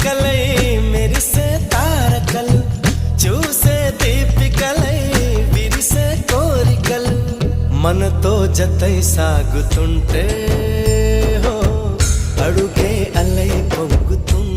చిలుకలై మెరిసే తారకలు చూసే దీపికలై విరిసే కోరికలు మనతో జతై సాగుతుంటే హో అడుగే అలై పొంగుతుంటే